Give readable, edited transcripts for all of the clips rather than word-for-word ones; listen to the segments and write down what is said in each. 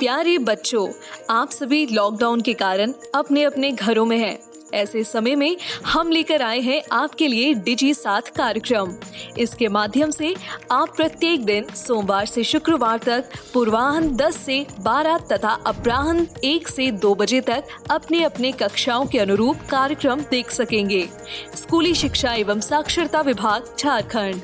प्यारे बच्चों, आप सभी लॉकडाउन के कारण अपने अपने घरों में हैं। ऐसे समय में हम लेकर आए हैं आपके लिए डिजी साथ कार्यक्रम। इसके माध्यम से आप प्रत्येक दिन सोमवार से शुक्रवार तक पूर्वाह्न 10 से 12 तथा अपराह्न 1 से 2 बजे तक अपने अपने कक्षाओं के अनुरूप कार्यक्रम देख सकेंगे। स्कूली शिक्षा एवं साक्षरता विभाग, झारखंड।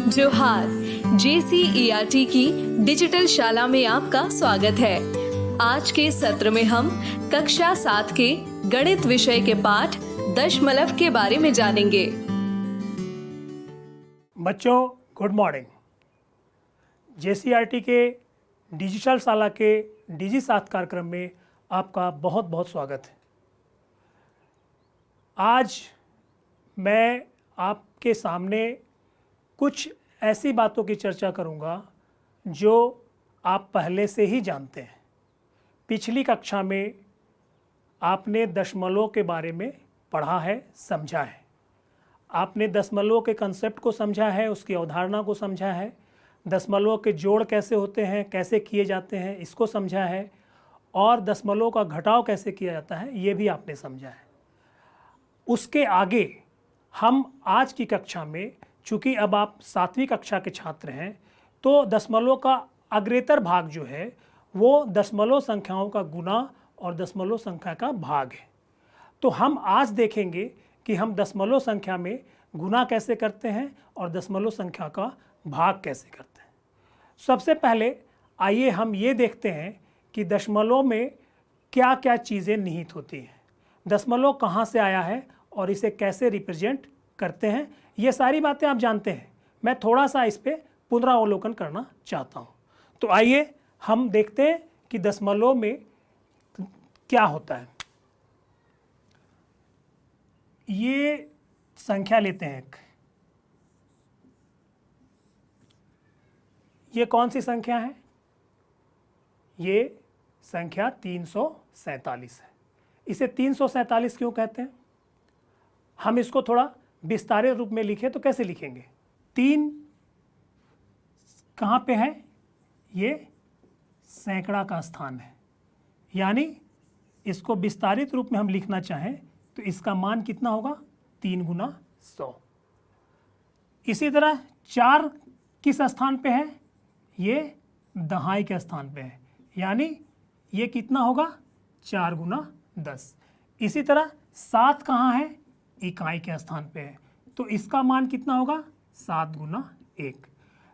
जोहार, JCERT की डिजिटल शाला में आपका स्वागत है। आज के सत्र में हम कक्षा 7 के गणित विषय के पाठ दशमलव के बारे में जानेंगे। बच्चों, गुड मॉर्निंग। JCERT के डिजिटल शाला के डिजी साथ कार्यक्रम में आपका बहुत बहुत स्वागत है। आज मैं आपके सामने कुछ ऐसी बातों की चर्चा करूंगा जो आप पहले से ही जानते हैं। पिछली कक्षा में आपने दशमलव के बारे में पढ़ा है, समझा है। आपने दशमलव के कंसेप्ट को समझा है, उसकी अवधारणा को समझा है, दशमलव के जोड़ कैसे होते हैं, कैसे किए जाते हैं, इसको समझा है, और दशमलव का घटाव कैसे किया जाता है, ये भी आपने समझा है। उसके आगे हम आज की कक्षा में, चूँकि अब आप 7वीं कक्षा के छात्र हैं, तो दशमलव का अग्रेतर भाग जो है वो दशमलव संख्याओं का गुना और दशमलव संख्या का भाग है। तो हम आज देखेंगे कि हम दशमलव संख्या में गुना कैसे करते हैं और दशमलव संख्या का भाग कैसे करते हैं। सबसे पहले आइए हम ये देखते हैं कि दशमलव में क्या क्या चीज़ें निहित होती हैं, दशमलव कहाँ से आया है और इसे कैसे रिप्रेजेंट करते हैं। ये सारी बातें आप जानते हैं, मैं थोड़ा सा इस पर पुनरावलोकन करना चाहता हूँ। तो आइए हम देखते हैं कि दशमलव में क्या होता है। ये संख्या लेते हैं एक, ये कौन सी संख्या है? ये संख्या 347 है। इसे 347 क्यों कहते हैं? हम इसको थोड़ा विस्तारित रूप में लिखें तो कैसे लिखेंगे? 3 कहाँ पे है? ये सैकड़ा का स्थान है, यानी इसको विस्तारित रूप में हम लिखना चाहें तो इसका मान कितना होगा? 3 गुना 100। इसी तरह 4 किस स्थान पे है? ये दहाई के स्थान पे है, यानी ये कितना होगा? 4 गुना 10। इसी तरह 7 कहाँ है? इकाई के स्थान पे है, तो इसका मान कितना होगा? 7 गुना 1।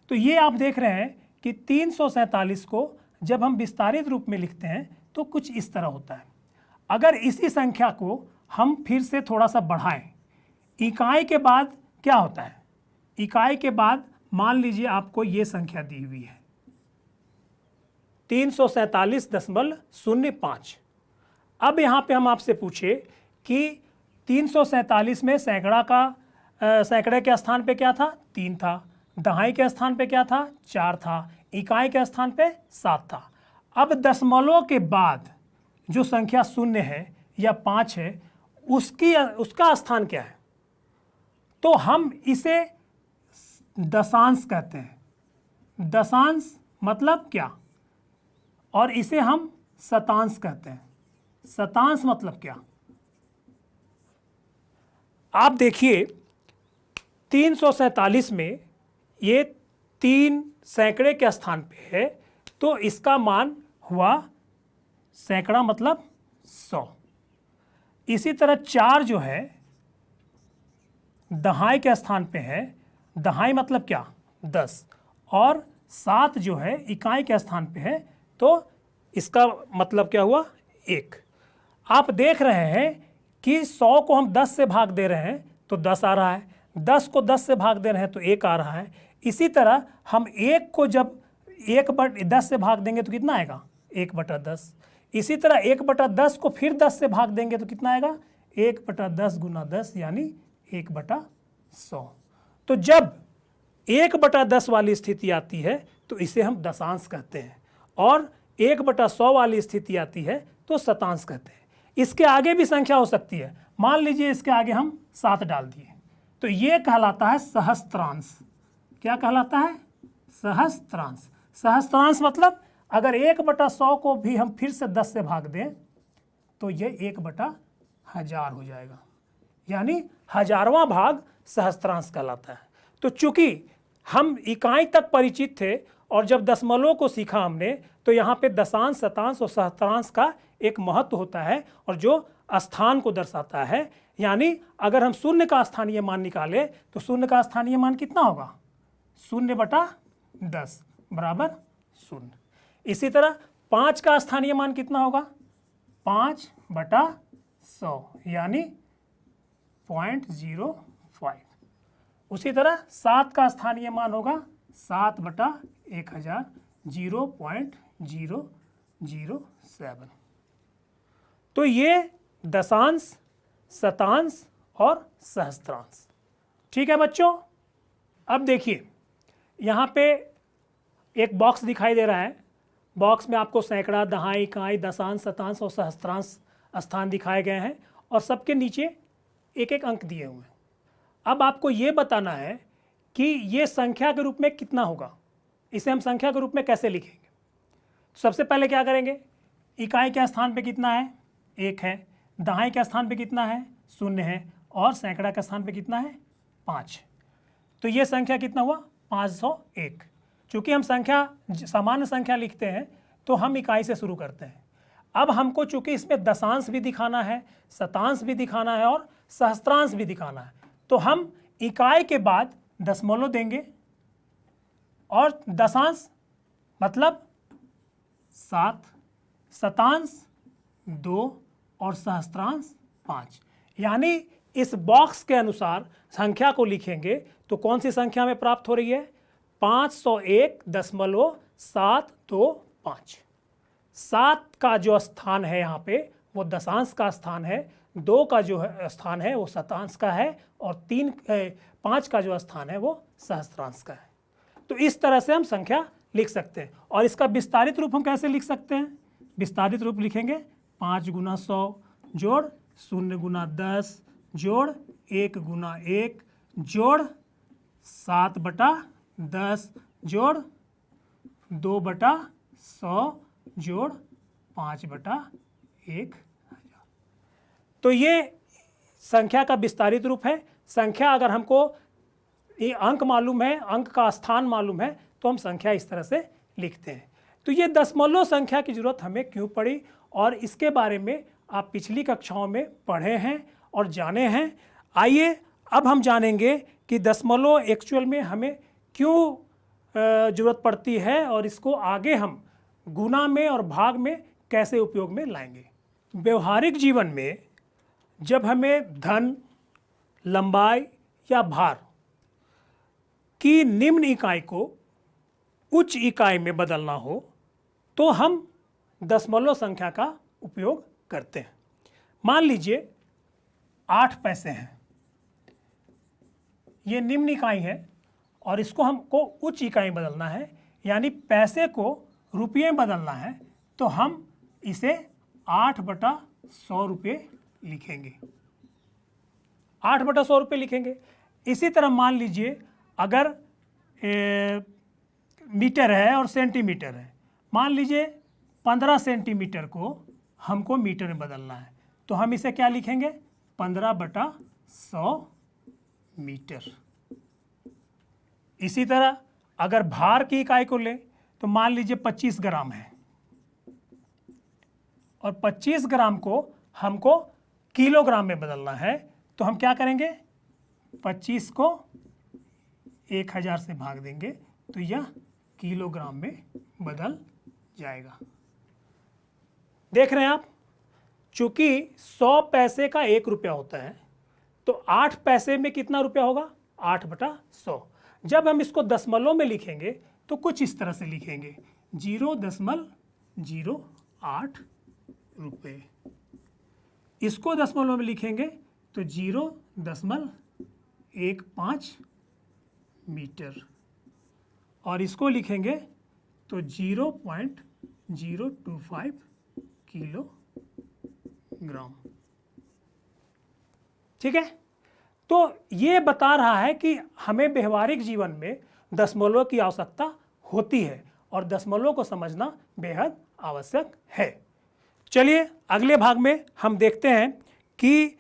तो ये आप देख रहे हैं कि 347 को जब हम विस्तारित रूप में लिखते हैं तो कुछ इस तरह होता है। अगर इसी संख्या को हम फिर से थोड़ा सा बढ़ाएं, इकाई के बाद क्या होता है? इकाई के बाद मान लीजिए आपको ये संख्या दी हुई है 347.05। अब यहाँ पे हम आपसे पूछे कि 347 में सैकड़े के स्थान पे क्या था? 3 था। दहाई के स्थान पे क्या था? 4 था। इकाई के स्थान पे 7 था। अब दशमलव के बाद जो संख्या 0 है या 5 है, उसका स्थान क्या है? तो हम इसे दशांश कहते हैं। दशांश मतलब क्या? और इसे हम शतांश कहते हैं। शतांश मतलब क्या? आप देखिए 347 में ये 3 सैकड़े के स्थान पे है, तो इसका मान हुआ सैकड़ा मतलब 100। इसी तरह 4 जो है दहाई के स्थान पे है, दहाई मतलब क्या? 10। और 7 जो है इकाई के स्थान पे है, तो इसका मतलब क्या हुआ? 1। आप देख रहे हैं कि 100 को हम 10 से भाग दे रहे हैं तो 10 आ रहा है, 10 को 10 से भाग दे रहे हैं तो 1 आ रहा है। इसी तरह हम 1 को जब 1/10 से भाग देंगे तो कितना आएगा? 1/10। इसी तरह 1/10 को फिर 10 से भाग देंगे तो कितना आएगा? 1/10 गुना 10, यानी 1/100। तो जब 1/10 वाली स्थिति आती है तो इसे हम दशांश कहते हैं, और 1/100 वाली स्थिति आती है तो शतांश कहते हैं। इसके आगे भी संख्या हो सकती है। मान लीजिए इसके आगे हम 7 डाल दिए, तो ये कहलाता है सहस्त्रांश। क्या कहलाता है? सहस्त्रांश। सहस्त्रांश मतलब अगर 1/100 को भी हम फिर से 10 से भाग दें तो ये 1/1000 हो जाएगा, यानी हजारवां भाग सहस्त्रांश कहलाता है। तो चूंकि हम इकाई तक परिचित थे और जब दशमलव को सीखा हमने, तो यहाँ पे दशांश, शतांश और सहस्त्रांश का एक महत्व होता है और जो स्थान को दर्शाता है। यानी अगर हम शून्य का स्थानीय मान निकालें तो शून्य का स्थानीय मान कितना होगा? 0/10 बराबर 0। इसी तरह 5 का स्थानीय मान कितना होगा? 5/100 यानी 0.05। उसी तरह 7 का स्थानीय मान होगा 7/1000 0.007। तो ये दशांश, शतांश और सहस्त्रांश। ठीक है बच्चों, अब देखिए यहाँ पे एक बॉक्स दिखाई दे रहा है। बॉक्स में आपको सैकड़ा, दहाई, इकाई, दशांश, शतांश और सहस्त्रांश स्थान दिखाए गए हैं और सबके नीचे एक एक अंक दिए हुए हैं। अब आपको ये बताना है कि ये संख्या के रूप में कितना होगा। इसे हम संख्या के रूप में कैसे लिखेंगे? सबसे पहले क्या करेंगे? इकाई के स्थान पे कितना है? 1 है। दहाई के स्थान पे कितना है? 0 है। और सैकड़ा के स्थान पे कितना है? 5। तो ये संख्या कितना हुआ? 501। चूँकि हम संख्या सामान्य संख्या लिखते हैं तो हम इकाई से शुरू करते हैं। अब हमको चूँकि इसमें दशांश भी दिखाना है, शतांश भी दिखाना है और सहस्त्रांश भी दिखाना है, तो हम इकाई के बाद दशमलव देंगे और दशांश मतलब 7, शतांश 2 और सहस्त्रांश 5। यानी इस बॉक्स के अनुसार संख्या को लिखेंगे तो कौन सी संख्या में प्राप्त हो रही है? 501.725। 7 का जो स्थान है यहाँ पे वो दशांश का स्थान है, 2 का जो स्थान है वो शतांश का है और 5 का जो स्थान है वो सहस्त्रांश का है। तो इस तरह से हम संख्या लिख सकते हैं। और इसका विस्तारित रूप हम कैसे लिख सकते हैं? विस्तारित रूप लिखेंगे 5 × 100 जोड़ 0 × 10 जोड़ 1 × 1 जोड़ 7/10 जोड़ 2/100 जोड़ 5/1000। तो ये संख्या का विस्तारित रूप है। संख्या अगर हमको ये अंक मालूम है, अंक का स्थान मालूम है, तो हम संख्या इस तरह से लिखते हैं। तो ये दशमलव संख्या की जरूरत हमें क्यों पड़ी और इसके बारे में आप पिछली कक्षाओं में पढ़े हैं और जाने हैं। आइए अब हम जानेंगे कि दशमलव एक्चुअल में हमें क्यों ज़रूरत पड़ती है और इसको आगे हम गुणा में और भाग में कैसे उपयोग में लाएंगे। व्यवहारिक जीवन में जब हमें धन, लंबाई या भार की निम्न इकाई को उच्च इकाई में बदलना हो तो हम दशमलव संख्या का उपयोग करते हैं। मान लीजिए 8 पैसे हैं, ये निम्न इकाई है और इसको हमको उच्च इकाई में बदलना है, यानी पैसे को रुपये में बदलना है, तो हम इसे 8/100 रुपये लिखेंगे। 8/100 रुपये लिखेंगे। इसी तरह मान लीजिए अगर मीटर है और सेंटीमीटर है, मान लीजिए 15 सेंटीमीटर को हमको मीटर में बदलना है, तो हम इसे क्या लिखेंगे? 15/100 मीटर। इसी तरह अगर भार की इकाई को लें तो मान लीजिए 25 ग्राम है और 25 ग्राम को हमको किलोग्राम में बदलना है, तो हम क्या करेंगे? 25 को 1000 से भाग देंगे तो यह किलोग्राम में बदल जाएगा। देख रहे हैं आप, चूंकि 100 पैसे का 1 रुपया होता है तो 8 पैसे में कितना रुपया होगा? 8/100। जब हम इसको दशमलव में लिखेंगे तो कुछ इस तरह से लिखेंगे 0.08 रुपये। इसको दशमलव में लिखेंगे तो 0.15 मीटर और इसको लिखेंगे तो 0.025 किलो ग्राम। ठीक है, तो ये बता रहा है कि हमें व्यवहारिक जीवन में दशमलव की आवश्यकता होती है और दशमलव को समझना बेहद आवश्यक है। चलिए अगले भाग में हम देखते हैं कि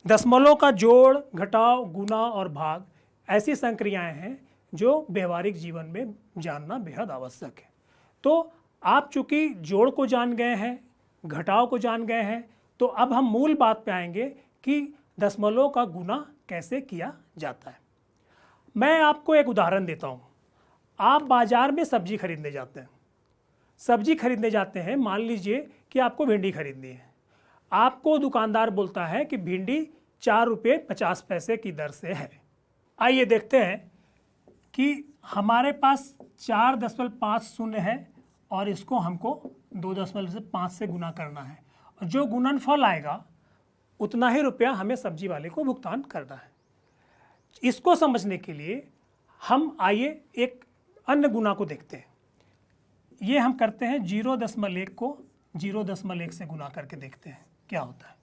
दशमलव का जोड़, घटाव, गुना और भाग ऐसी संक्रियाएं हैं जो व्यवहारिक जीवन में जानना बेहद आवश्यक है। तो आप चूंकि जोड़ को जान गए हैं, घटाव को जान गए हैं, तो अब हम मूल बात पे आएंगे कि दशमलव का गुना कैसे किया जाता है। मैं आपको एक उदाहरण देता हूँ। आप बाजार में सब्जी खरीदने जाते हैं, मान लीजिए कि आपको भिंडी खरीदनी है। आपको दुकानदार बोलता है कि भिंडी 4 रुपये 50 पैसे की दर से है। आइए देखते हैं कि हमारे पास 4.50 है और इसको हमको 2.5 से गुना करना है और जो गुणनफल आएगा उतना ही रुपया हमें सब्जी वाले को भुगतान करना है। इसको समझने के लिए हम आइए एक अन्य गुना को देखते हैं। ये हम करते हैं 0.1 को 0.1 से गुना करके देखते हैं क्या होता है।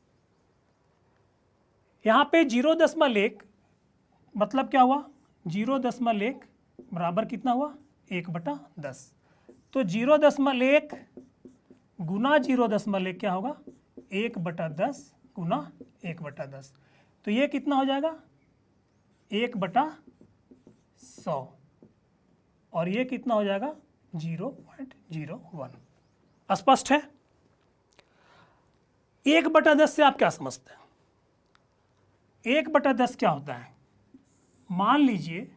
यहाँ पे 0.1 मतलब क्या हुआ, 0.1 बराबर कितना हुआ, 1/10। तो 0.1 गुना 0.1 क्या होगा, 1/10 गुना 1/10। तो ये कितना हो जाएगा, 1/100 और ये कितना हो जाएगा 0.01। स्पष्ट है। 1/10 से आप क्या समझते हैं? 1/10 क्या होता है? मान लीजिए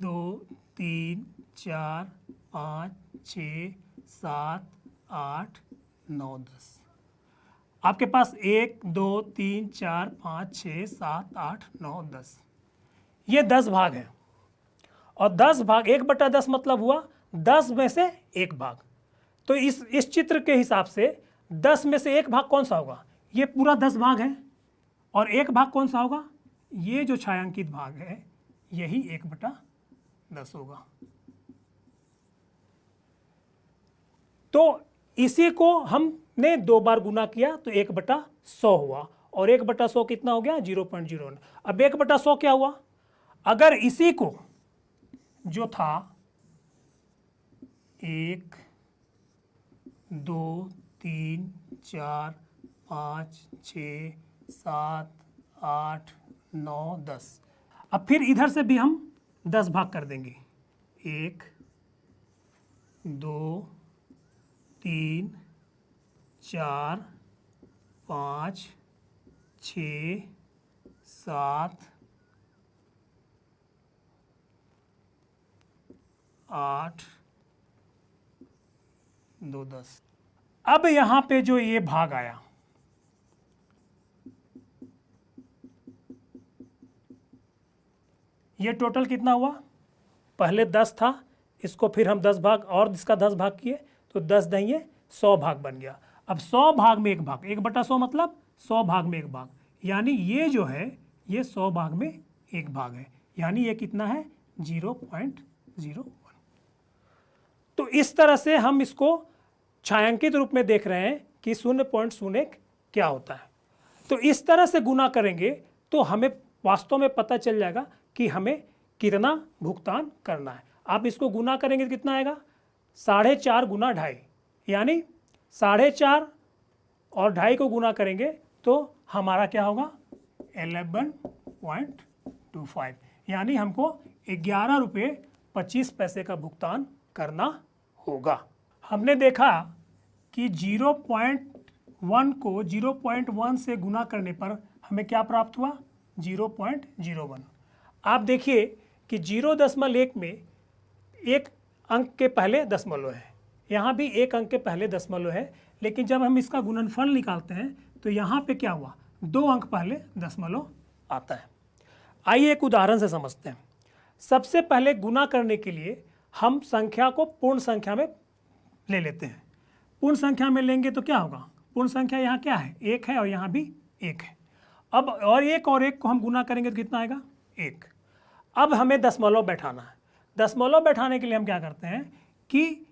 2 3 4 5 6 7 8 9 10। आपके पास 1 2 3 4 5 6 7 8 9 10, ये 10 भाग हैं और 10 भाग 1/10 मतलब हुआ 10 में से 1 भाग। तो इस चित्र के हिसाब से 10 में से 1 भाग कौन सा होगा, ये पूरा 10 भाग है और 1 भाग कौन सा होगा, ये जो छायांकित भाग है यही 1/10 होगा। तो इसी को हमने 2 बार गुना किया तो 1/100 हुआ और 1/100 कितना हो गया, 0.01। अब 1/100 क्या हुआ, अगर इसी को जो था 1 2 3 4 5 6 7 8 9 10, अब फिर इधर से भी हम 10 भाग कर देंगे, 1 2 3 4 5 6 7 8 2 10। अब यहाँ पे जो ये भाग आया, ये टोटल कितना हुआ, पहले 10 था, इसको फिर हम 10 भाग और इसका 10 भाग किए तो 10 दहिए 100 भाग बन गया। अब 100 भाग में 1 भाग, 1/100 मतलब 100 भाग में 1 भाग, यानी ये जो है ये 100 भाग में 1 भाग है, यानी ये कितना है 0.01। तो इस तरह से हम इसको छायांकित रूप में देख रहे हैं कि 0.01 क्या होता है। तो इस तरह से गुना करेंगे तो हमें वास्तव में पता चल जाएगा कि हमें कितना भुगतान करना है। आप इसको गुना करेंगे तो कितना आएगा, 4.5 गुना 2.5, यानी 4.5 और 2.5 को गुना करेंगे तो हमारा क्या होगा 11.25, यानी हमको 11 रुपये 25 पैसे का भुगतान करना होगा। हमने देखा कि 0.1 को 0.1 से गुना करने पर हमें क्या प्राप्त हुआ, 0.01। आप देखिए कि 0.1 में एक अंक के पहले दशमलव है, यहाँ भी एक अंक के पहले दशमलव है, लेकिन जब हम इसका गुणनफल निकालते हैं तो यहाँ पे क्या हुआ, 2 अंक पहले दशमलव आता है। आइए एक उदाहरण से समझते हैं। सबसे पहले गुना करने के लिए हम संख्या को पूर्ण संख्या में ले लेते हैं। पूर्ण संख्या में लेंगे तो क्या होगा, पूर्ण संख्या यहाँ क्या है, 1 है और यहाँ भी 1 है। अब और एक को हम गुना करेंगे तो कितना आएगा, 1। अब हमें दशमलव बैठाना है। दशमलव बैठाने के लिए हम क्या करते हैं कि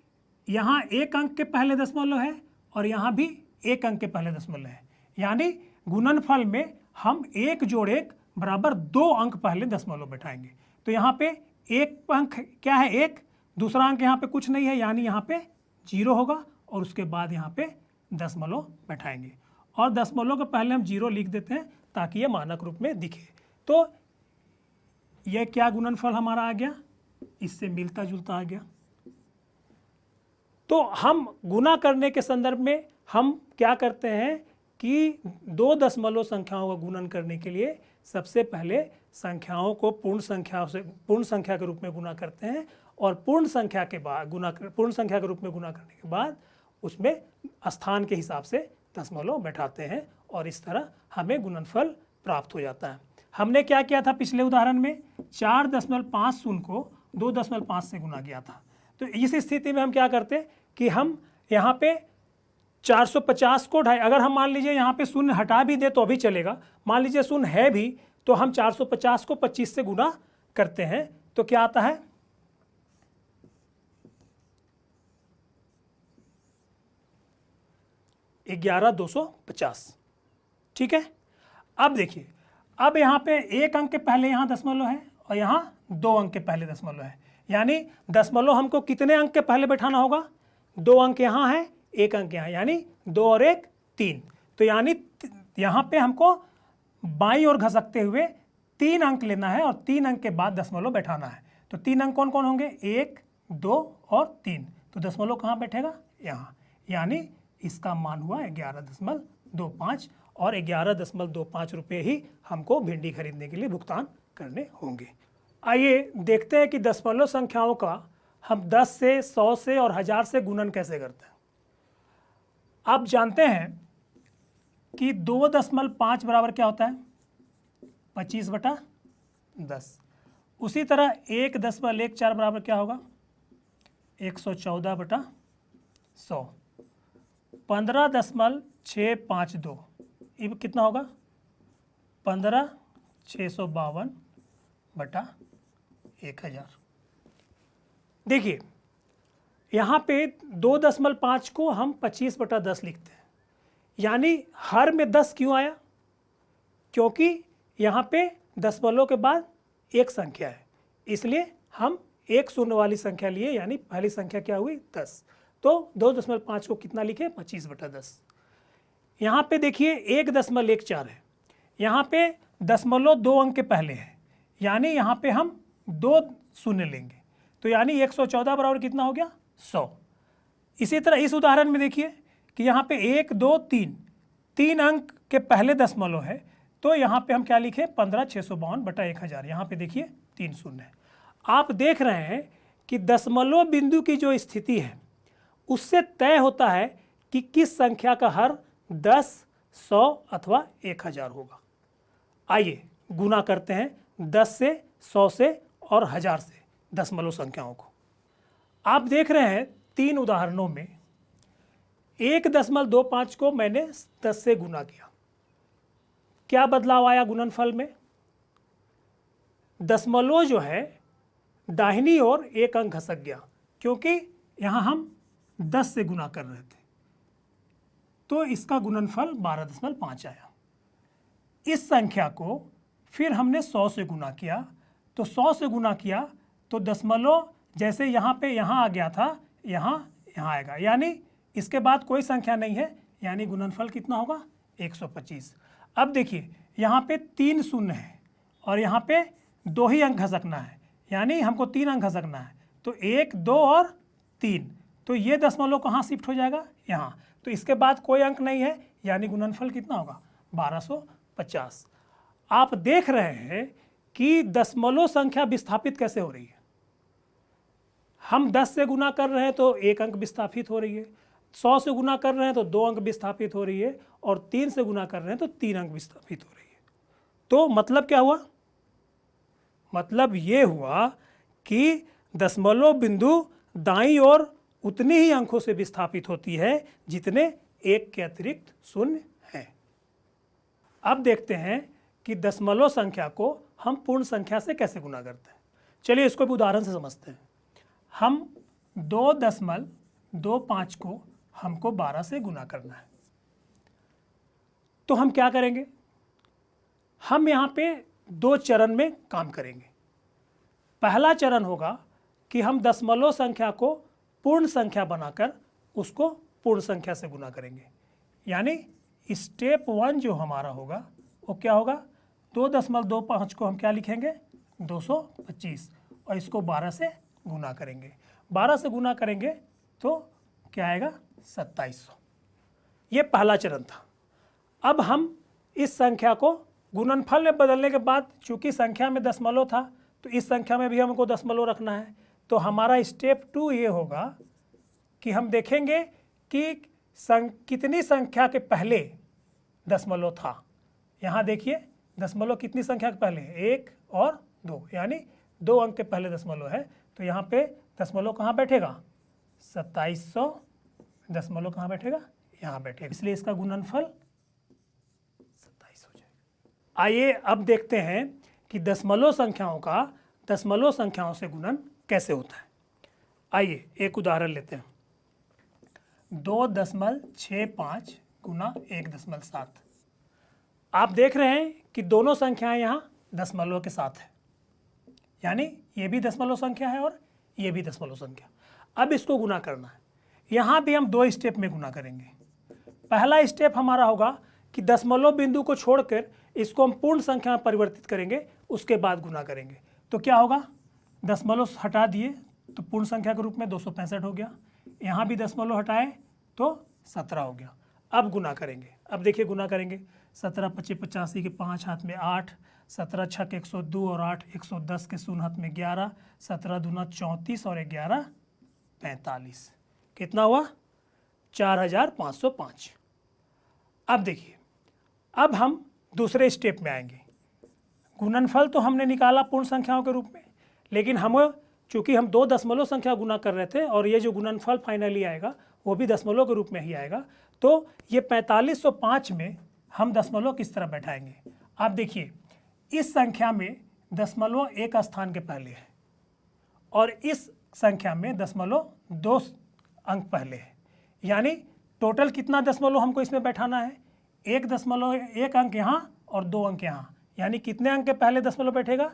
यहाँ एक अंक के पहले दशमलव है और यहाँ भी 1 अंक के पहले दशमलव है, यानी गुणनफल में हम 1 जोड़ 1 बराबर 2 अंक पहले दशमलव बैठाएंगे। तो यहाँ पे एक अंक क्या है 1, दूसरा अंक यहाँ पे कुछ नहीं है, यानी यहाँ पे 0 होगा और उसके बाद यहाँ पे दशमलव बैठाएंगे और दशमलव के पहले हम 0 लिख देते हैं ताकि ये मानक रूप में दिखे। तो ये क्या गुणनफल हमारा आ गया, इससे मिलता जुलता आ गया। तो हम गुना करने के संदर्भ में हम क्या करते हैं कि 2 दशमलव संख्याओं का गुणन करने के लिए सबसे पहले संख्याओं को पूर्ण संख्या के रूप में गुना करते हैं और पूर्ण संख्या के रूप में गुना करने के बाद उसमें स्थान के हिसाब से दशमलव बैठाते हैं और इस तरह हमें गुणनफल प्राप्त हो जाता है। हमने क्या किया था पिछले उदाहरण में, 4.50 को 2.5 से गुना किया था। तो इस स्थिति में हम क्या करते कि हम यहाँ पे 450 को अगर हम मान लीजिए यहाँ पे शून्य हटा भी दे तो अभी चलेगा, मान लीजिए शून्य है भी तो हम 450 को 25 से गुना करते हैं तो क्या आता है 11,250। ठीक है, अब देखिए, अब यहाँ पे 1 अंक के पहले यहाँ दशमलव है और यहाँ 2 अंक के पहले दशमलव है, यानी दशमलव हमको कितने अंक के पहले बैठाना होगा, 2 अंक यहाँ है 1 अंक यहाँ, यानी 2 और 1 3। तो यानी यहाँ पे हमको बाईं ओर घसकते हुए 3 अंक लेना है और 3 अंक के बाद दशमलव बैठाना है। तो 3 अंक कौन कौन होंगे, 1 2 और 3। तो दशमलव कहाँ बैठेगा, यहाँ, यानी इसका मान हुआ 11.25 और 11.25 रुपये ही हमको भिंडी खरीदने के लिए भुगतान करने होंगे। आइए देखते हैं कि दशमलव संख्याओं का हम 10 से 100 से और 1000 से गुणन कैसे करते हैं। आप जानते हैं कि 2.5 बराबर क्या होता है 25/10। उसी तरह 1.14 बराबर क्या होगा 114/100। 15.652 ये कितना होगा 15,652/1000। देखिए यहाँ पे 2.5 को हम 25/10 लिखते हैं, यानी हर में 10 क्यों आया, क्योंकि यहाँ पे दशमलव के बाद एक संख्या है, इसलिए हम एक शून्य वाली संख्या लिए, यानी पहली संख्या क्या हुई 10। तो 2.5 को कितना लिखे 25/10। यहाँ पे देखिए 1.14 है, यहाँ पे दशमलव 2 अंक के पहले है, यानी यहाँ पे हम 2 शून्य लेंगे, तो यानी 114 बराबर कितना हो गया 100। इसी तरह इस उदाहरण में देखिए कि यहाँ पे 1 2 3 अंक के पहले दशमलव है, तो यहाँ पे हम क्या लिखे 15,652/1000। यहाँ पे देखिए 3 शून्य है। आप देख रहे हैं कि दशमलव बिंदु की जो स्थिति है उससे तय होता है कि किस संख्या का हर 10, 100 अथवा 1000 होगा। आइए गुना करते हैं 10 से, 100 से और 1000 से दशमलव संख्याओं को। आप देख रहे हैं 3 उदाहरणों में 1.25 को मैंने 10 से गुना किया, क्या बदलाव आया गुणनफल में, दशमलव जो है दाहिनी ओर 1 अंक खसक गया, क्योंकि यहाँ हम 10 से गुना कर रहे थे, तो इसका गुणनफल 12.5 आया। इस संख्या को फिर हमने 100 से गुना किया, तो 100 से गुना किया तो दशमलव जैसे यहाँ पे यहाँ आ गया था, यहाँ आएगा, यानी इसके बाद कोई संख्या नहीं है, यानी गुणनफल कितना होगा 125। अब देखिए यहाँ पे 3 शून्य है और यहाँ पे 2 ही अंक घसकना है, यानी हमको 3 अंक घसकना है, तो 1 2 और 3, तो ये दशमलव कहाँ शिफ्ट हो जाएगा यहाँ, तो इसके बाद कोई अंक नहीं है, यानी गुणनफल कितना होगा 1250। आप देख रहे हैं कि दशमलव संख्या विस्थापित कैसे हो रही है। हम 10 से गुना कर रहे हैं तो 1 अंक विस्थापित हो रही है, 100 से गुना कर रहे हैं तो 2 अंक विस्थापित हो रही है, और 3 से गुना कर रहे हैं तो 3 अंक विस्थापित हो रही है। तो मतलब क्या हुआ, मतलब ये हुआ कि दशमलव बिंदु दाईं ओर उतनी ही अंकों से विस्थापित होती है जितने 1 के अतिरिक्त शून्य हैं। अब देखते हैं कि दशमलव संख्या को हम पूर्ण संख्या से कैसे गुना करते हैं। चलिए इसको भी उदाहरण से समझते हैं। हम 2.25 को हमको 12 से गुना करना है। तो हम क्या करेंगे, हम यहाँ पे 2 चरण में काम करेंगे। पहला चरण होगा कि हम दशमलव संख्या को पूर्ण संख्या बनाकर उसको पूर्ण संख्या से गुना करेंगे। यानी स्टेप 1 जो हमारा होगा वो क्या होगा, 2.25 को हम क्या लिखेंगे, 225, और इसको 12 से गुना करेंगे। 12 से गुना करेंगे तो क्या आएगा, 2700। ये पहला चरण था। अब हम इस संख्या को गुणनफल में बदलने के बाद, चूंकि संख्या में दशमलव था तो इस संख्या में भी हमको दशमलव रखना है। तो हमारा स्टेप 2 ये होगा कि हम देखेंगे कि कितनी संख्या के पहले दशमलव था। यहाँ देखिए दशमलव कितनी संख्या के पहले, 1 और 2, यानी 2 अंक के पहले दशमलव है। तो यहाँ पे दशमलव कहाँ बैठेगा, 2700 दशमलव कहाँ बैठेगा, यहाँ बैठेगा, इसलिए इसका गुणनफल 27 हो जाएगा। आइए अब देखते हैं कि दशमलव संख्याओं का दशमलव संख्याओं से गुणन कैसे होता है। आइए एक उदाहरण लेते हैं, 2.65 गुना 1.7। आप देख रहे हैं कि दोनों संख्याएं यहाँ दशमलव के साथ है, यानी ये भी दशमलव संख्या है और ये भी दशमलव संख्या। अब इसको गुना करना है। यहाँ भी हम 2 स्टेप में गुना करेंगे। पहला स्टेप हमारा होगा कि दशमलव बिंदु को छोड़कर इसको हम पूर्ण संख्या में परिवर्तित करेंगे, उसके बाद गुना करेंगे। तो क्या होगा, दशमलव हटा दिए तो पूर्ण संख्या के रूप में 265 हो गया, यहाँ भी दशमलव हटाए तो 17 हो गया। अब गुना करेंगे। अब देखिए गुना करेंगे, 17 25 85 के 5 हाथ में 8, 17 छक 102 और 8 110 के 0 हाथ में 11, 17 दूना 34 और 11 45। कितना हुआ, 4505। अब देखिए, अब हम दूसरे स्टेप में आएंगे। गुणनफल तो हमने निकाला पूर्ण संख्याओं के रूप में, लेकिन चूँकि हम 2 दशमलव संख्या गुना कर रहे थे और ये जो गुणनफल फाइनली आएगा वो भी दशमलव के रूप में ही आएगा। तो ये 4505 में हम दशमलव किस तरह बैठाएंगे। आप देखिए, इस संख्या में दशमलव 1 स्थान के पहले है और इस संख्या में दशमलव 2 अंक पहले है, यानी टोटल कितना दशमलव हमको इसमें बैठाना है, 1 अंक यहाँ और 2 अंक यहाँ, यानी कितने अंक के पहले दशमलव बैठेगा,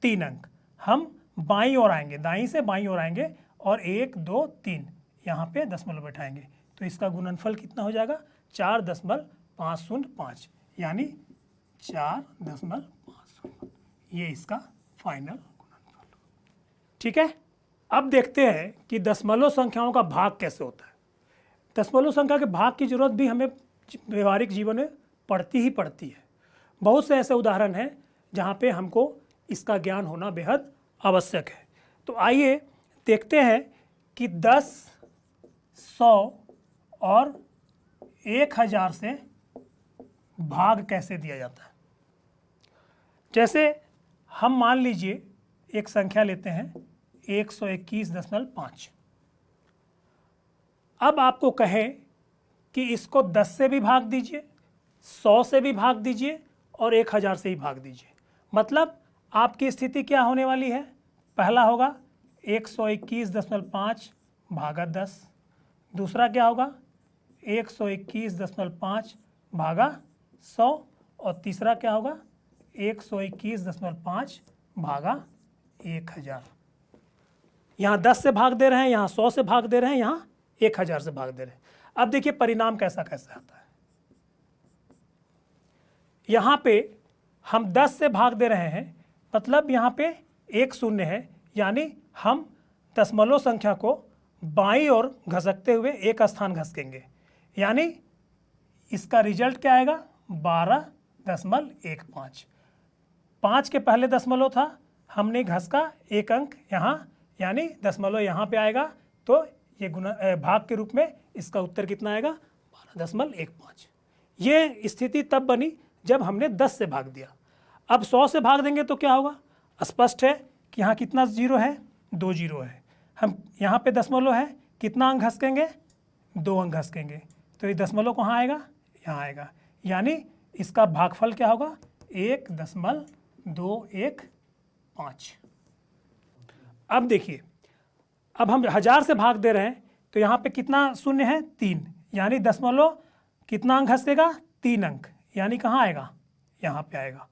3 अंक। हम बाईं ओर आएंगे, दाईं से बाईं ओर आएंगे और 1 2 3 यहाँ पे दशमलव बैठाएंगे। तो इसका गुणनफल कितना हो जाएगा, 4.505, यानी 4.505। ये इसका फाइनल गुणनफल। ठीक है, अब देखते हैं कि दशमलव संख्याओं का भाग कैसे होता है। दशमलव संख्या के भाग की जरूरत भी हमें व्यवहारिक जीवन में पड़ती है। बहुत से ऐसे उदाहरण हैं जहाँ पे हमको इसका ज्ञान होना बेहद आवश्यक है। तो आइए देखते हैं कि 10, 100 और 1000 से भाग कैसे दिया जाता है। जैसे हम मान लीजिए एक संख्या लेते हैं 121.5। अब आपको कहें कि इसको 10 से भी भाग दीजिए, 100 से भी भाग दीजिए और 1000 से ही भाग दीजिए। मतलब आपकी स्थिति क्या होने वाली है, पहला होगा 121.5 भागा 10, दूसरा क्या होगा 121.5 भागा 100 और तीसरा क्या होगा 121.5 भागा 1000। यहाँ 10 से भाग दे रहे हैं, यहाँ 100 से भाग दे रहे हैं, यहाँ 1000 से भाग दे रहे हैं। अब देखिए परिणाम कैसा कैसा आता है। यहाँ पे हम 10 से भाग दे रहे हैं, मतलब यहाँ पे 1 शून्य है, यानी हम दशमलव संख्या को बाईं ओर घसकते हुए 1 स्थान घसकेंगे, यानी इसका रिजल्ट क्या आएगा 12.15। 5 के पहले दशमलव था, हमने घसका 1 अंक यहाँ, यानी दशमलव यहाँ पे आएगा। तो ये भाग के रूप में इसका उत्तर कितना आएगा 12.15। ये स्थिति तब बनी जब हमने 10 से भाग दिया। अब 100 से भाग देंगे तो क्या होगा, स्पष्ट है कि यहाँ कितना जीरो है, 2 जीरो है। हम यहाँ पे दशमलव है, कितना अंक घसकेंगे, 2 अंक घसकेंगे, तो ये दशमलव कहाँ आएगा, यहाँ आएगा, यानी इसका भागफल क्या होगा 1.215। अब देखिए, अब हम 1000 से भाग दे रहे हैं, तो यहाँ पे कितना शून्य है 3, यानी दशमलव कितना अंक हंसेगा 3 अंक, यानी कहाँ आएगा यहाँ पे आएगा।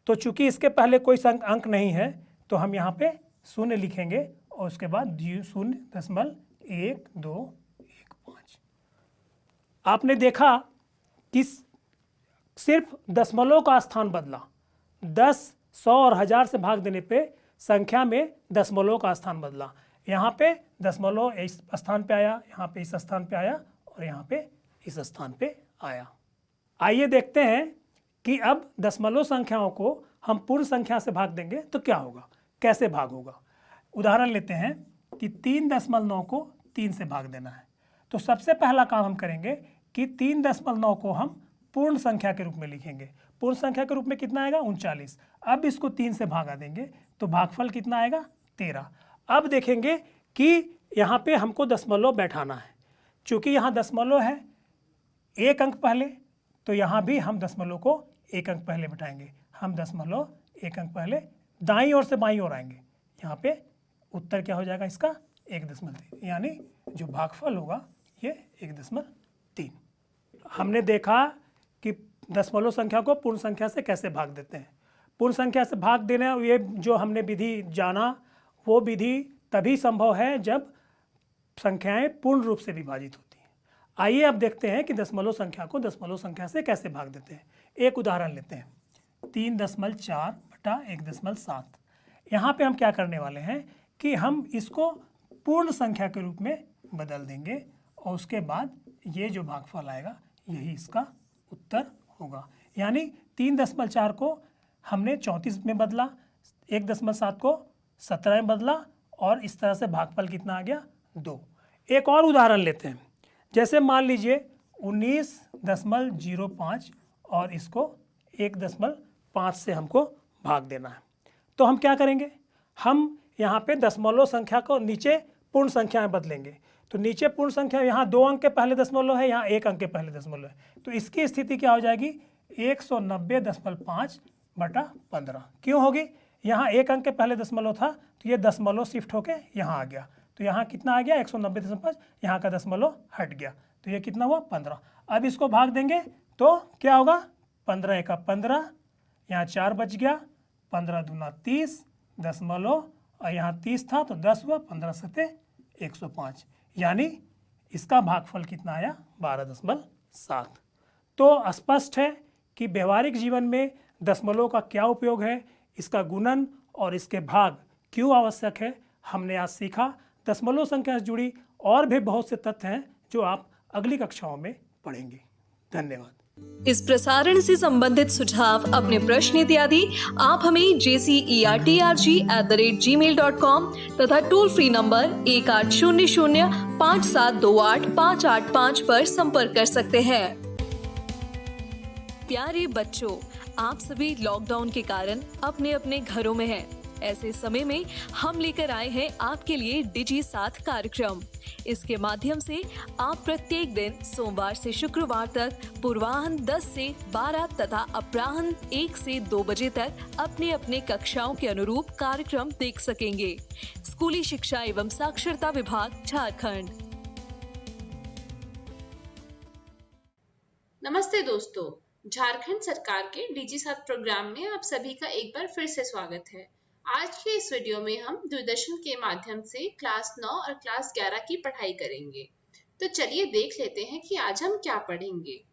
तो चूंकि इसके पहले कोई अंक नहीं है तो हम यहाँ पे शून्य लिखेंगे और उसके बाद 0.1215। आपने देखा कि सिर्फ दशमलव का स्थान बदला, 10, 100 और 1000 से भाग देने पे संख्या में दशमलव का स्थान बदला। यहाँ पे दशमलव इस स्थान पे आया, यहाँ पे इस स्थान पे आया और यहाँ पे इस स्थान पे आया। आइए देखते हैं कि अब दशमलव संख्याओं को हम पूर्ण संख्या से भाग देंगे तो क्या होगा, कैसे भाग होगा। उदाहरण लेते हैं कि 3.9 को 3 से भाग देना है। तो सबसे पहला काम हम करेंगे कि 3.9 को हम पूर्ण संख्या के रूप में लिखेंगे। पूर्ण संख्या के रूप में कितना आएगा 39। अब इसको 3 से भागा देंगे तो भागफल कितना आएगा 13। अब देखेंगे कि यहाँ पे हमको दशमलव बैठाना है। चूँकि यहाँ दशमलव है 1 अंक पहले, तो यहाँ भी हम दशमलव को 1 अंक पहले बैठाएंगे। हम दशमलव 1 अंक पहले दाईं ओर से बाईं ओर आएंगे। यहाँ पे उत्तर क्या हो जाएगा इसका 1.3, यानी जो भागफल होगा ये 1.3। हमने देखा कि दशमलव संख्या को पूर्ण संख्या से कैसे भाग देते हैं। पूर्ण संख्या से भाग देना, ये जो हमने विधि जाना, वो विधि तभी संभव है जब संख्याएं पूर्ण रूप से विभाजित होती हैं। आइए अब देखते हैं कि दशमलव संख्या को दशमलव संख्या से कैसे भाग देते हैं। एक उदाहरण लेते हैं 3.4/1.7। यहाँ पे हम क्या करने वाले हैं कि हम इसको पूर्ण संख्या के रूप में बदल देंगे और उसके बाद ये जो भागफल आएगा यही इसका उत्तर होगा। यानी 3.4 को हमने 34 में बदला, 1.7 को 17 में बदला और इस तरह से भागफल कितना आ गया 2। एक और उदाहरण लेते हैं। जैसे मान लीजिए 19.05 और इसको 1.5 से हमको भाग देना है। तो हम क्या करेंगे, हम यहाँ पे दशमलव संख्या को नीचे पूर्ण संख्या में बदलेंगे। तो नीचे पूर्ण संख्या, यहाँ 2 अंक के पहले दशमलव है, यहाँ 1 अंक के पहले दशमलव है। तो इसकी स्थिति क्या हो जाएगी 190.5/15। क्यों होगी, यहाँ 1 अंक के पहले दशमलव था तो ये दशमलव शिफ्ट होके यहाँ आ गया। तो यहाँ कितना आ गया 190.5, यहाँ का दशमलव हट गया तो ये कितना हुआ 15। अब इसको भाग देंगे तो क्या होगा 15 × 15, यहाँ 4 बच गया, 15 दूना 30 दशमलव और यहाँ 30 था तो 10 हुआ, 15 सते 105, यानी इसका भागफल कितना आया 12.7। तो स्पष्ट है कि व्यवहारिक जीवन में दशमलव का क्या उपयोग है, इसका गुणन और इसके भाग क्यों आवश्यक है, हमने आज सीखा। दशमलव संख्या से जुड़ी और भी बहुत से तथ्य हैं जो आप अगली कक्षाओं में पढ़ेंगे। धन्यवाद। इस प्रसारण से संबंधित सुझाव, अपने प्रश्न इत्यादि आप हमें jcertrg@gmail.com तथा टोल फ्री नंबर 1800-5728-585 पर संपर्क कर सकते हैं। प्यारे बच्चों, आप सभी लॉकडाउन के कारण अपने अपने घरों में हैं। ऐसे समय में हम लेकर आए हैं आपके लिए डिजी साथ कार्यक्रम। इसके माध्यम से आप प्रत्येक दिन सोमवार से शुक्रवार तक पूर्वाह्न 10 से 12 तथा अपराह्न 1 से 2 बजे तक अपने अपने कक्षाओं के अनुरूप कार्यक्रम देख सकेंगे। स्कूली शिक्षा एवं साक्षरता विभाग, झारखंड। नमस्ते दोस्तों, झारखंड सरकार के डिजी साथ प्रोग्राम में आप सभी का एक बार फिर से स्वागत है। आज के इस वीडियो में हम दूरदर्शन के माध्यम से क्लास 9 और क्लास 11 की पढ़ाई करेंगे। तो चलिए देख लेते हैं कि आज हम क्या पढ़ेंगे।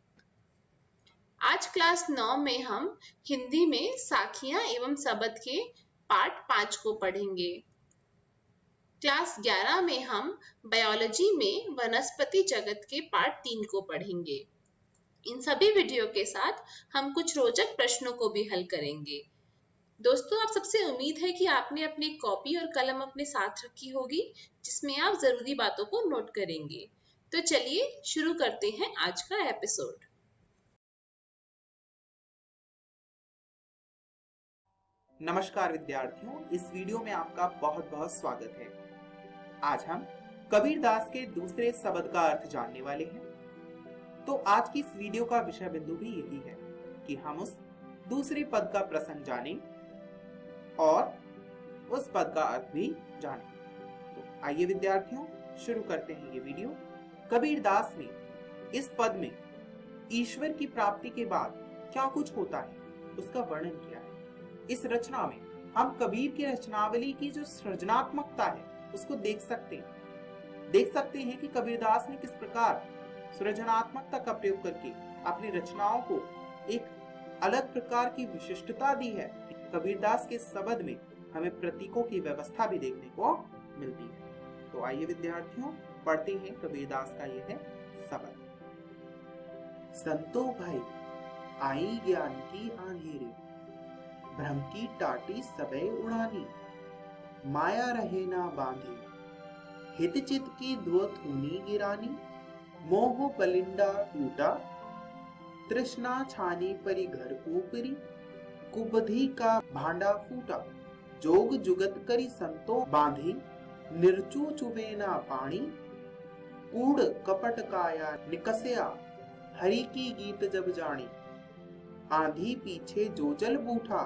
आज क्लास 9 में हम हिंदी में साखियां एवं शब्द के पाठ 5 को पढ़ेंगे। क्लास 11 में हम बायोलॉजी में वनस्पति जगत के पाठ 3 को पढ़ेंगे। इन सभी वीडियो के साथ हम कुछ रोचक प्रश्नों को भी हल करेंगे। दोस्तों, आप सबसे उम्मीद है कि आपने अपनी कॉपी और कलम अपने साथ रखी होगी, जिसमें आप जरूरी बातों को नोट करेंगे। तो चलिए शुरू करते हैं आज का एपिसोड। नमस्कार विद्यार्थियों, इस वीडियो में आपका बहुत बहुत स्वागत है। आज हम कबीरदास के दूसरे शब्द का अर्थ जानने वाले हैं। तो आज की इस वीडियो का विषय बिंदु भी यही है कि हम उस दूसरे पद का प्रसंग जानें और उस पद का अर्थ भी जानें। तो आइए विद्यार्थियों, शुरू करते हैं ये वीडियो। कबीरदास ने इस पद में ईश्वर की प्राप्ति के बाद क्या कुछ होता है उसका वर्णन किया है। इस रचना में हम कबीर की रचनावली की जो सृजनात्मकता है उसको देख सकते हैं कि कबीरदास ने किस प्रकार सृजनात्मकता का प्रयोग करके अपनी रचनाओं को एक अलग प्रकार की विशिष्टता दी है। कबीरदास के शब्द में हमें प्रतीकों की व्यवस्था भी देखने को मिलती है। तो आइए विद्यार्थियों, पढ़ते हैं कबीरदास का यह शब्द। संतो भाई आई ज्ञान की अंधेरे, भ्रम की टाटी सबे उड़ानी, माया रहे ना बांधे, हित चित की धुआं गिरानी, मोह बलिंडा टूटा, तृष्णा छानी परी घर ऊपरी, कुबधी का भांडा फूटा, जोग जुगत करी संतो बांधी, निर्चू चुवे ना पानी, कूड़ कपट काया निकसया, हरि की गीत जब जानी, आंधी पीछे जो जल बूठा,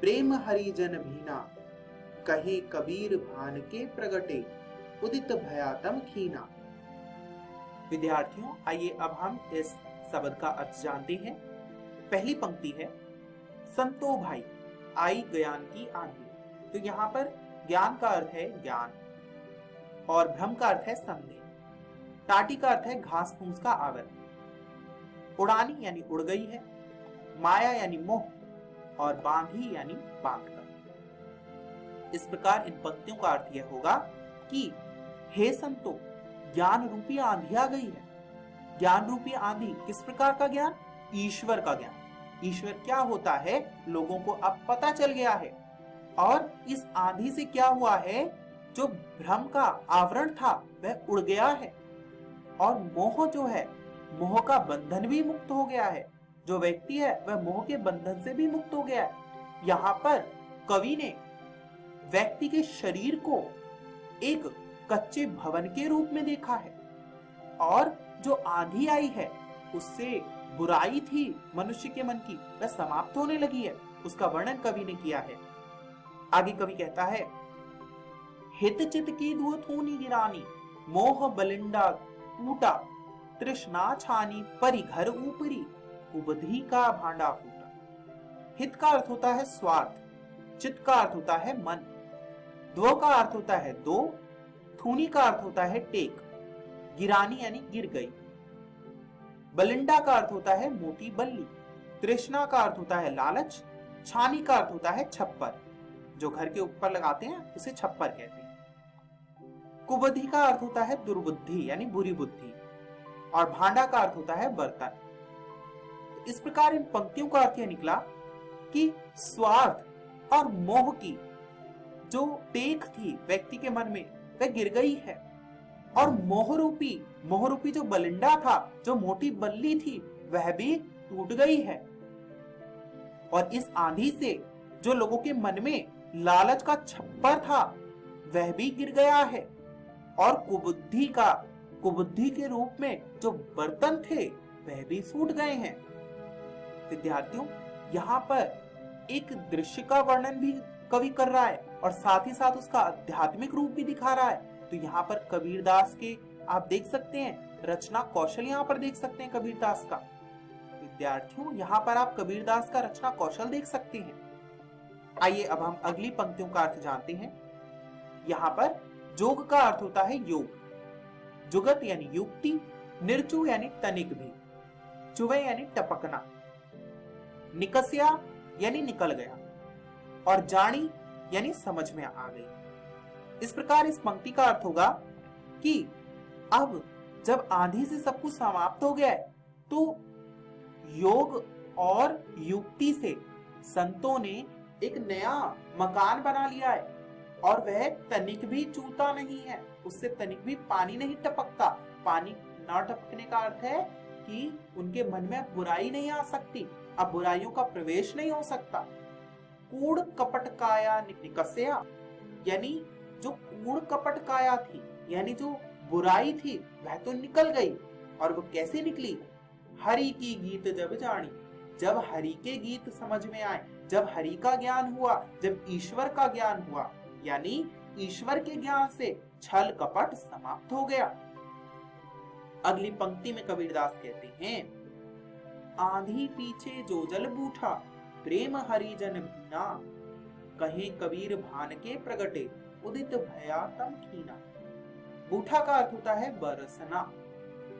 प्रेम हरिजन भीना, कहे कबीर भान के प्रगटे, उदित भयातम खीना। विद्यार्थियों, आइए अब हम इस शब्द का अर्थ जानते हैं। पहली पंक्ति है संतो भाई आई ज्ञान की आंधी। तो यहाँ पर ज्ञान का अर्थ है ज्ञान और भ्रम का अर्थ है संदेह, टाटी का अर्थ है घास फूस का आवरण, उड़ानी यानी उड़ गई है, माया यानी मोह और बांधी यानी बांध कर। इस प्रकार इन पंक्तियों का अर्थ यह होगा कि हे संतो, ज्ञान रूपी आंधी आ गई है। ज्ञान रूपी आंधी किस प्रकार का ज्ञान? ईश्वर का ज्ञान। ईश्वर क्या होता है लोगों को अब पता चल गया है। और इस आंधी से क्या हुआ है, जो भ्रम का आवरण था वह उड़ गया है और मोह जो है, मोह का बंधन भी मुक्त हो गया है। जो व्यक्ति है वह मोह के बंधन से भी मुक्त हो गया है। यहाँ पर कवि ने व्यक्ति के शरीर को एक कच्चे भवन के रूप में देखा है और जो आंधी आई है उससे बुराई थी मनुष्य के मन की, वह समाप्त होने लगी है। उसका वर्णन कवि ने किया है। आगे कवि कहता है, हित चित की धुआं गिरानी, मोह बलिंडा टूटा, तृष्णा छानी परी घर ऊपरी, कुबधी का भांडा फूटा। हित का अर्थ होता है स्वार्थ, चित का अर्थ होता है मन, द्व का अर्थ होता है दो, थूनी का अर्थ होता है टेक, गिरानी यानी गिर गई, बलिंडा का अर्थ होता है मोटी बल्ली, तृष्णा का अर्थ होता है लालच, छानी का अर्थ होता है छप्पर, जो घर के ऊपर लगाते हैं उसे छप्पर कहते हैं, कुबधी का अर्थ होता है दुर्बुद्धि यानी बुरी बुद्धि और भांडा का अर्थ होता है बर्तन। इस प्रकार इन पंक्तियों का अर्थ यह निकला कि स्वार्थ और मोह की जो टेक थी व्यक्ति के मन में वह गिर गई है और मोहरूपी जो बलिंडा था, जो मोटी बल्ली थी, वह भी टूट गई है। और इस आंधी से जो लोगों के मन में लालच का छप्पर था वह भी गिर गया है और कुबुद्धि के रूप में जो बर्तन थे वह भी फूट गए हैं। विद्यार्थियों, यहाँ पर एक दृश्य का वर्णन भी कवि कर रहा है और साथ ही साथ उसका आध्यात्मिक रूप भी दिखा रहा है। तो यहाँ पर कबीरदास के आप देख सकते हैं रचना कौशल, यहाँ पर देख सकते हैं कबीरदास का। विद्यार्थियों, यहाँ पर आप कबीरदास का रचना कौशल देख सकते हैं। आइए अब हम अगली पंक्तियों का अर्थ जानते हैं। यहाँ पर जोग का अर्थ होता है योग, जुगत यानी युक्ति, निर्चु यानी तनिक भी, चुवे यानी टपकना, निकसिया यानी निकल गया और जानी यानी समझ में आ गई। इस प्रकार इस पंक्ति का अर्थ होगा कि अब जब आंधी से सब कुछ समाप्त हो गया है तो योग और युक्ति से संतों ने एक नया मकान बना लिया है और वह तनिक भी चूता नहीं है, उससे तनिक भी पानी नहीं टपकता। पानी न टपकने का अर्थ है कि उनके मन में बुराई नहीं आ सकती, अब बुराइयों का प्रवेश नहीं हो सकता। कूड़ कपट काया निकसया, यानी जो कूड़ कपट काया थी, यानी जो बुराई थी वह तो निकल गई। और वो कैसे निकली? हरि की गीत जब जानी, जब हरि के गीत समझ में आए, जब हरि का ज्ञान हुआ, जब ईश्वर का ज्ञान हुआ, यानी ईश्वर के ज्ञान से छल कपट समाप्त हो गया। अगली पंक्ति में कबीरदास कहते हैं, आंधी पीछे जो जल बूठा, प्रेम हरिजन भीना, कहे कबीर भान के प्रगटे, उदित भया तम खीना। बूठा का अर्थ होता है बरसना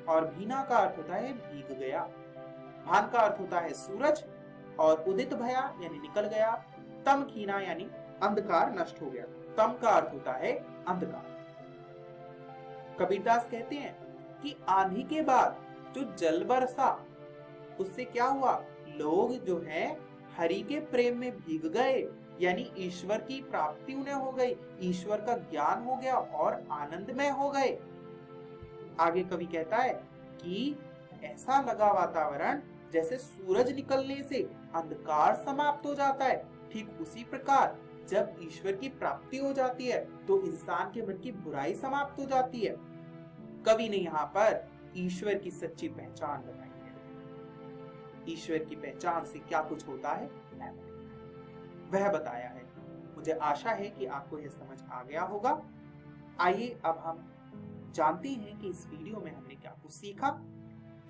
और भीना का अर्थ होता है भीग गया। भान का अर्थ होता है सूरज और उदित भया यानी निकल गया, तम खीना यानी अंधकार नष्ट हो गया। तम का अर्थ होता है अंधकार। कबीरदास कहते हैं कि आंधी के बाद जो जल बरसा उससे क्या हुआ, लोग जो है हरि के प्रेम में भीग गए, यानी ईश्वर की प्राप्ति उन्हें हो गई, ईश्वर का ज्ञान हो गया और आनंदमय हो गए। आगे कवि कहता है कि ऐसा लगा वातावरण जैसे सूरज निकलने से अंधकार समाप्त हो जाता है। ठीक उसी प्रकार जब ईश्वर की प्राप्ति हो जाती है तो इंसान के मन की बुराई समाप्त हो जाती है। कवि ने यहाँ पर ईश्वर की सच्ची पहचान बताई है। ईश्वर की पहचान से क्या कुछ होता है वह बताया है। मुझे आशा है कि आपको यह समझ आ गया होगा। आइए अब हम जानते हैं कि इस वीडियो में हमने क्या कुछ सीखा।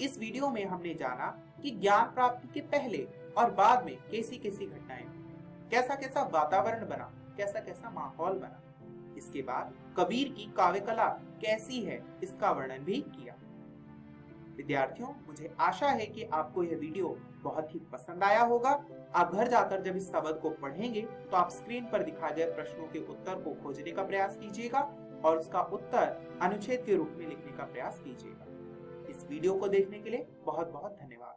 इस वीडियो में हमने जाना कि ज्ञान प्राप्ति के पहले और बाद में कैसी कैसी घटनाएं, कैसा कैसा वातावरण बना, कैसा कैसा माहौल बना। इसके बाद कबीर की काव्य कला कैसी है इसका वर्णन भी किया। विद्यार्थियों, मुझे आशा है कि आपको यह वीडियो बहुत ही पसंद आया होगा। आप घर जाकर जब इस शब्द को पढ़ेंगे तो आप स्क्रीन पर दिखाए गए प्रश्नों के उत्तर को खोजने का प्रयास कीजिएगा और उसका उत्तर अनुच्छेद के रूप में लिखने का प्रयास कीजिएगा। इस वीडियो को देखने के लिए बहुत बहुत धन्यवाद।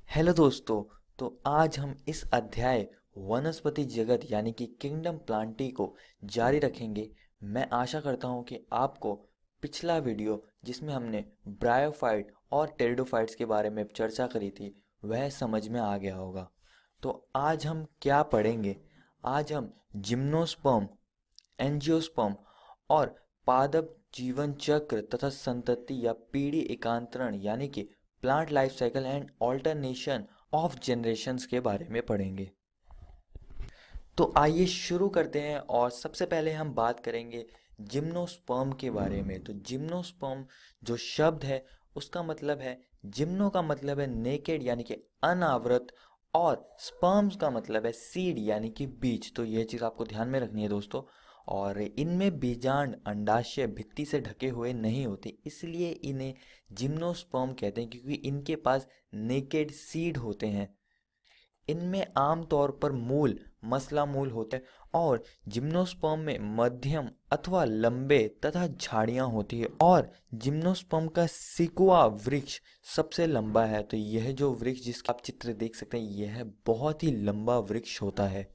हेलो दोस्तों। तो आज हम इस अध्याय वनस्पति जगत यानी कि किंगडम प्लांटी को जारी रखेंगे। मैं आशा करता हूँ कि आपको पिछला वीडियो जिसमें हमने ब्रायोफाइट और टेरिडोफाइट्स के बारे में चर्चा करी थी वह समझ में आ गया होगा। तो आज हम क्या पढ़ेंगे? आज हम जिम्नोस्पर्म, एंजियोस्पर्म और पादप जीवन चक्र तथा संतति या पीढ़ी एकांतरण यानी कि plant life cycle and alternation of generations के बारे में पढ़ेंगे। तो आइए शुरू करते हैं और सबसे पहले हम बात करेंगे जिम्नोस्पर्म के बारे में। तो जिम्नोस्पर्म जो शब्द है उसका मतलब है, जिम्नो का मतलब है नेकेड यानी कि अनावृत, और स्पर्म्स का मतलब है सीड यानी कि बीज। तो यह चीज़ आपको ध्यान में रखनी है दोस्तों। और इनमें बीजांड अंडाशय भित्ति से ढके हुए नहीं होते, इसलिए इन्हें जिम्नोस्पर्म कहते हैं, क्योंकि इनके पास नेकेड सीड होते हैं। इनमें आमतौर पर मूल मसला मूल होते हैं और जिम्नोस्पर्म में मध्यम अथवा लंबे तथा झाड़ियां होती है, और जिम्नोस्पर्म का सिकुआ वृक्ष सबसे लंबा है। तो यह जो वृक्ष जिसका आप चित्र देख सकते हैं यह बहुत ही लंबा वृक्ष होता है।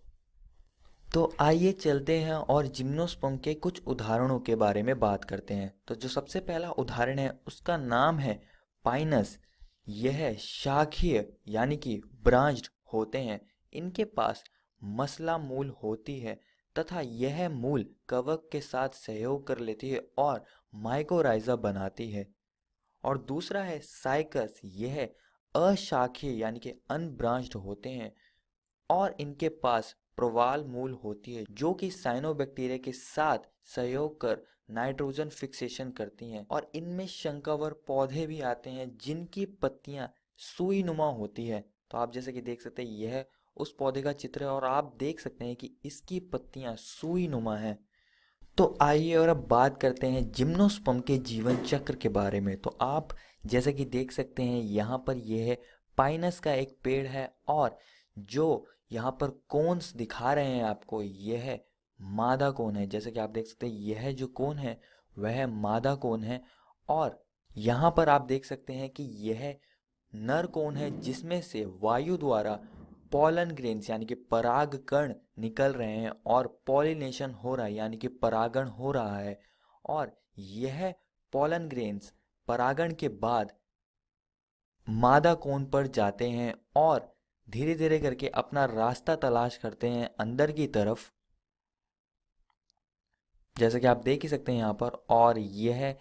तो आइए चलते हैं और जिम्नोस्पर्म के कुछ उदाहरणों के बारे में बात करते हैं। तो जो सबसे पहला उदाहरण है उसका नाम है पाइनस। यह शाखीय यानी कि ब्रांच्ड होते हैं। इनके पास मसला मूल होती है तथा यह मूल कवक के साथ सहयोग कर लेती है और माइकोराइजा बनाती है। और दूसरा है साइकस। यह अशाखीय यानी कि अनब्रांच्ड होते हैं और इनके पास प्रवाल मूल होती है जो कि साइनोबैक्टीरिया के साथ सहयोग कर नाइट्रोजन फिक्सेशन करती हैं। और इनमें शंकावर पौधे भी आते हैं जिनकी पत्तियां सुई नुमा होती है। तो आप जैसे कि देख सकते हैं यह उस पौधे का चित्र है और आप देख सकते हैं कि इसकी पत्तियां सुई नुमा है। तो आइए और अब बात करते हैं जिम्नोस्पर्म के जीवन चक्र के बारे में। तो आप जैसे कि देख सकते हैं यहाँ पर यह पाइनस का एक पेड़ है और जो यहाँ पर कोन्स दिखा रहे हैं आपको यह मादा कोन है। जैसे कि आप देख सकते हैं यह जो कोन है वह मादा कोन है, और यहाँ पर आप देख सकते हैं कि यह नर कोन है जिसमें से वायु द्वारा पॉलन ग्रेन्स यानी कि पराग कण निकल रहे हैं और पॉलिनेशन हो रहा है यानी कि परागण हो रहा है। और यह पॉलन ग्रेन्स परागण के बाद मादा कोन पर जाते हैं और धीरे धीरे करके अपना रास्ता तलाश करते हैं अंदर की तरफ, जैसे कि आप देख ही सकते हैं यहाँ पर। और यह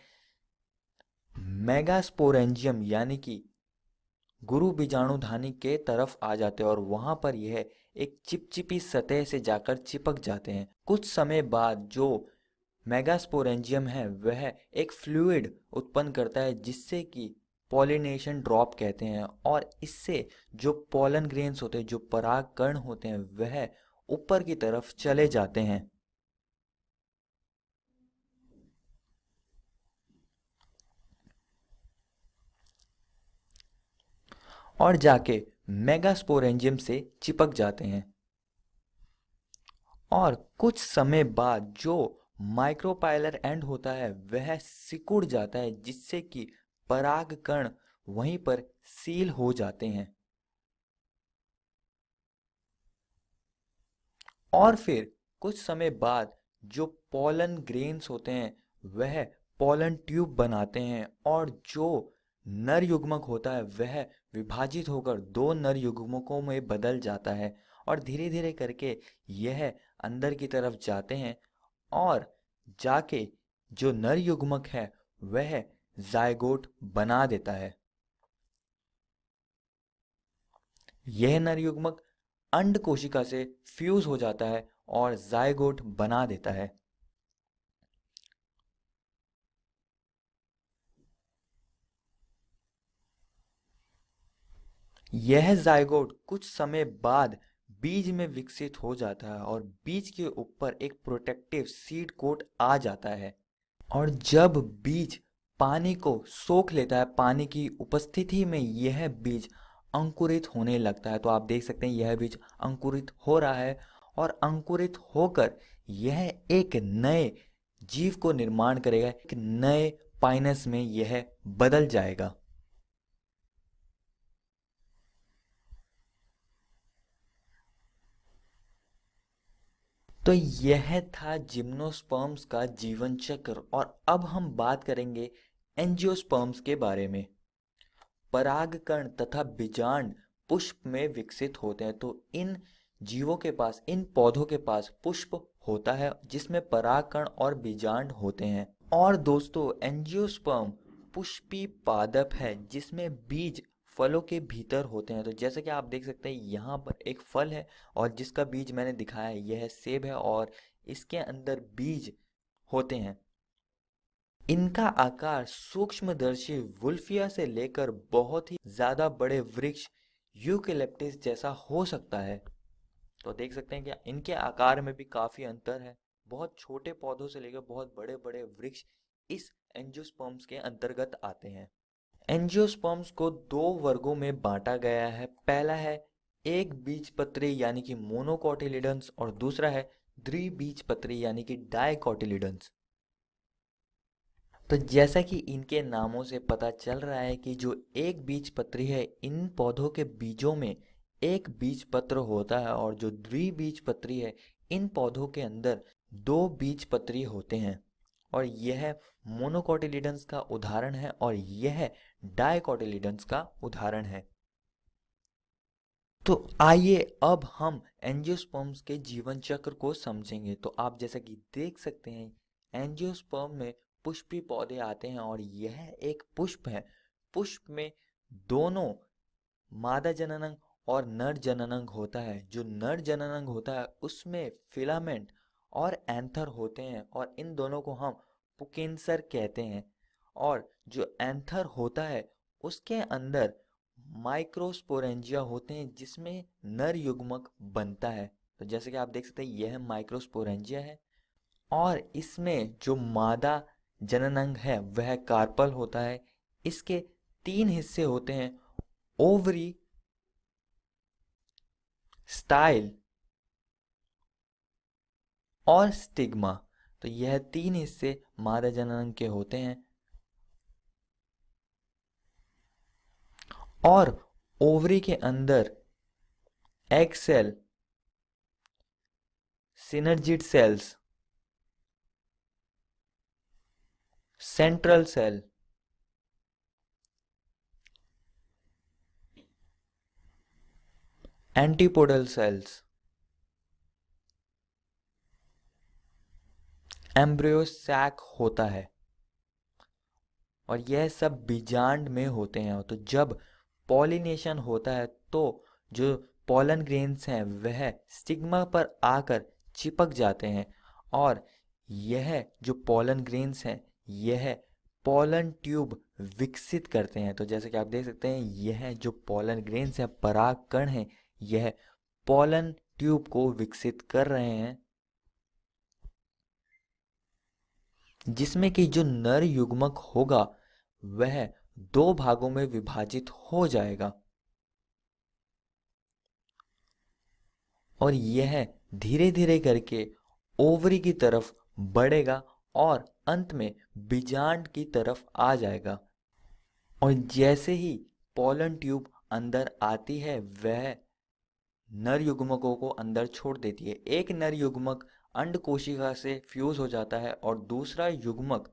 मेगास्पोरेंजियम यानी कि गुरु बीजाणुधानी के तरफ आ जाते हैं और वहां पर यह एक चिपचिपी सतह से जाकर चिपक जाते हैं। कुछ समय बाद जो मेगास्पोरेंजियम है वह एक फ्लूइड उत्पन्न करता है जिससे कि पॉलिनेशन ड्रॉप कहते हैं, और इससे जो पॉलन ग्रेन्स होते हैं, जो पराग कण होते हैं, वह ऊपर की तरफ चले जाते हैं। और जाके मेगास्पोरेंजियम से चिपक जाते हैं। और कुछ समय बाद जो माइक्रोपाइलर एंड होता है वह सिकुड़ जाता है जिससे कि पराग कण वहीं पर सील हो जाते हैं। और फिर कुछ समय बाद जो पोलन ग्रेन्स होते हैं वह पोलन ट्यूब बनाते हैं, और जो नर युग्मक होता है वह विभाजित होकर दो नर युग्मकों में बदल जाता है, और धीरे धीरे करके यह अंदर की तरफ जाते हैं और जाके जो नर युग्मक है वह जायगोट बना देता है। यह नर युग्मक अंड कोशिका से फ्यूज हो जाता है और जायगोट बना देता है। यह जायगोट कुछ समय बाद बीज में विकसित हो जाता है और बीज के ऊपर एक प्रोटेक्टिव सीड कोट आ जाता है। और जब बीज पानी को सोख लेता है, पानी की उपस्थिति में यह बीज अंकुरित होने लगता है। तो आप देख सकते हैं यह बीज अंकुरित हो रहा है और अंकुरित होकर यह एक नए जीव को निर्माण करेगा, एक नए पाइनस में यह बदल जाएगा। तो यह था जिम्नोस्पर्म्स का जीवन चक्र और अब हम बात करेंगे एंजियोस्पर्म्स के बारे में। परागकण तथा बीजांड पुष्प में विकसित होते हैं। तो इन जीवों के पास, इन पौधों के पास पुष्प होता है जिसमें परागकण और बीजांड होते हैं। और दोस्तों, एंजियोस्पर्म पुष्पी पादप है जिसमें बीज फलों के भीतर होते हैं। तो जैसे कि आप देख सकते हैं यहाँ पर एक फल है और जिसका बीज मैंने दिखाया है, यह सेब है और इसके अंदर बीज होते हैं। इनका आकार सूक्ष्मदर्शी वुल्फिया से लेकर बहुत ही ज्यादा बड़े वृक्ष यूकेलिप्टस जैसा हो सकता है। तो देख सकते हैं कि इनके आकार में भी काफी अंतर है। बहुत छोटे पौधों से लेकर बहुत बड़े बड़े वृक्ष इस एंजियोस्पर्म्स के अंतर्गत आते हैं। एंजियोस्पर्म्स को दो वर्गों में बांटा गया है। पहला है एक बीजपत्री यानी कि मोनोकोटिलिडन्स और दूसरा है द्विबीजपत्री यानी कि डाइकोटिलिडन्स। तो जैसा कि इनके नामों से पता चल रहा है कि जो एक बीजपत्री है, इन पौधों के बीजों में एक बीजपत्र होता है और जो द्विबीजपत्री है, इन पौधों के अंदर दो बीजपत्री होते हैं। और यह मोनोकोटिलिडन्स का उदाहरण है और यह डाइकोटिलिडन्स का उदाहरण है। तो आइए अब हम एंजियोस्पर्म्स के जीवन चक्र को समझेंगे। तो आप जैसा कि देख सकते हैं, एंजियोस्पर्म में पुष्पी पौधे आते हैं और यह एक पुष्प है। पुष्प में दोनों मादा जननांग और नर जननांग होता है। जो नर जननांग होता है उसमें फिलामेंट और एंथर होते हैं और इन दोनों को हम पुकेंसर कहते हैं। और जो एंथर होता है उसके अंदर माइक्रोस्पोरेंजिया होते हैं जिसमें नर युग्मक बनता है। तो जैसे कि आप देख सकते हैं यह माइक्रोस्पोरेंजिया है और इसमें जो मादा जननांग है वह कार्पल होता है। इसके तीन हिस्से होते हैं, ओवरी, स्टाइल और स्टिग्मा। तो यह तीन हिस्से मादा जननांग के होते हैं और ओवरी के अंदर egg cell, synergid cells, central cell, antipodal cells, embryo sac होता है और यह सब बीजांड में होते हैं। तो जब पॉलिनेशन होता है तो जो पॉलन ग्रेन्स हैं वह स्टिग्मा पर आकर चिपक जाते हैं और यह जो पॉलन ग्रेन्स हैं यह पॉलन ट्यूब विकसित करते हैं। तो जैसे कि आप देख सकते हैं यह जो पॉलन ग्रेन्स हैं, परागकण हैं, यह पॉलन ट्यूब को विकसित कर रहे हैं जिसमें कि जो नर युग्मक होगा वह दो भागों में विभाजित हो जाएगा और यह धीरे धीरे करके ओवरी की तरफ बढ़ेगा और अंत में बीजांड की तरफ आ जाएगा। और जैसे ही पॉलन ट्यूब अंदर आती है वह नर युग्मकों को अंदर छोड़ देती है। एक नर युग्मक अंड कोशिका से फ्यूज हो जाता है और दूसरा युग्मक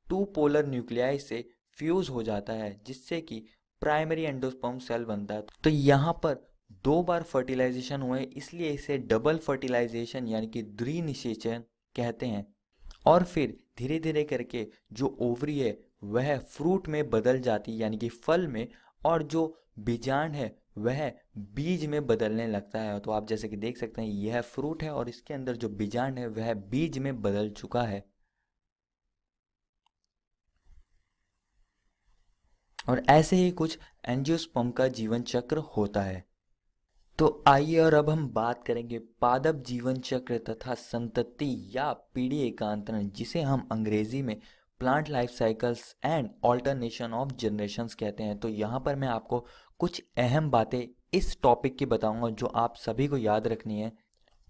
टू पोलर न्यूक्लियाई से फ्यूज हो जाता है जिससे कि प्राइमरी एंडोस्पर्म सेल बनता है। तो यहाँ पर दो बार फर्टिलाइजेशन हुए इसलिए इसे डबल फर्टिलाइजेशन यानी कि द्विनिषेचन कहते हैं। और फिर धीरे धीरे करके जो ओवरी है वह फ्रूट में बदल जाती है यानी कि फल में, और जो बीजांड है वह बीज में बदलने लगता है। तो आप जैसे कि देख सकते हैं यह फ्रूट है और इसके अंदर जो बीजांड है वह बीज में बदल चुका है। और ऐसे ही कुछ एंजियोस्पर्म का जीवन चक्र होता है। तो आइए और अब हम बात करेंगे पादप जीवन चक्र तथा संतति या पीढ़ी एकांतरण, जिसे हम अंग्रेजी में plant life cycles and alternation of generations कहते हैं। तो यहाँ पर मैं आपको कुछ अहम बातें इस टॉपिक की बताऊंगा जो आप सभी को याद रखनी है।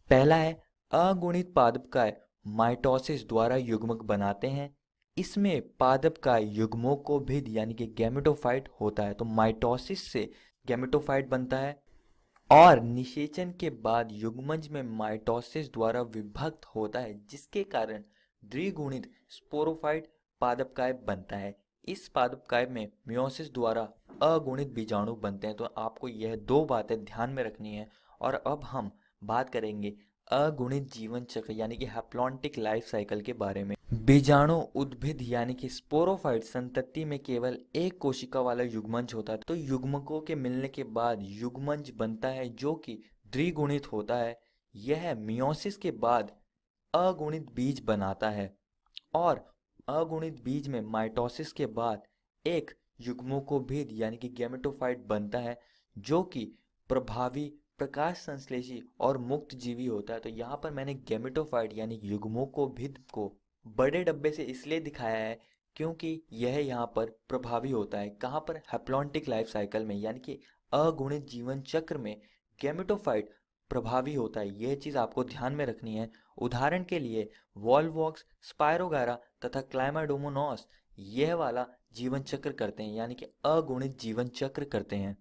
पहला है, अगुणित पादपकाय माइटोसिस द्वारा युग्मक बनाते हैं। इसमें पादपकाय युग्मों को भिद यानी कि गैमेटोफाइट होता है। तो माइटोसिस से गैमेटोफाइट बनता है और निषेचन के बाद युग्मज में माइटोसिस द्वारा विभक्त होता है, जिसके कारण द्विगुणित स्पोरोफाइट पादपकाय बनता है। इस पादपकाय में मियोसिस द्वारा अगुणित बीजाणु बनते हैं। तो आपको यह दो बातें ध्यान में रखनी है। और अब हम बात करेंगे अगुणित जीवन चक्र यानी कि हैप्लॉन्टिक लाइफ साइकिल के बारे में। बीजाणु उद्भिद यानी कि स्पोरोफाइट संतति में केवल एक कोशिका वाला युग्मज होता है। तो युग्मकों के मिलने के बाद युग्मज बनता है जो कि द्विगुणित होता है। यह मियोसिस के बाद अगुणित बीज बनाता है और अगुणित बीज में माइटोसिस के बाद एक युग्मकोभेद यानी कि गैमेटोफाइट बनता है जो कि प्रभावी प्रकाश संश्लेषी और मुक्त जीवी होता है। तो यहाँ पर मैंने गैमेटोफाइट यानी युग्मकोभेद को बड़े डब्बे से इसलिए दिखाया है क्योंकि यह यहाँ पर प्रभावी होता है। कहाँ पर? हैप्लॉन्टिक लाइफ साइकिल में, यानी कि अगुणित जीवन चक्र में गैमेटोफाइट प्रभावी होता है। यह चीज़ आपको ध्यान में रखनी है। उदाहरण के लिए वॉल्वॉक्स, स्पायरोगारा तथा क्लाइमाडोमोनास यह वाला जीवन चक्र करते हैं, यानी कि अगुणित जीवन चक्र करते हैं।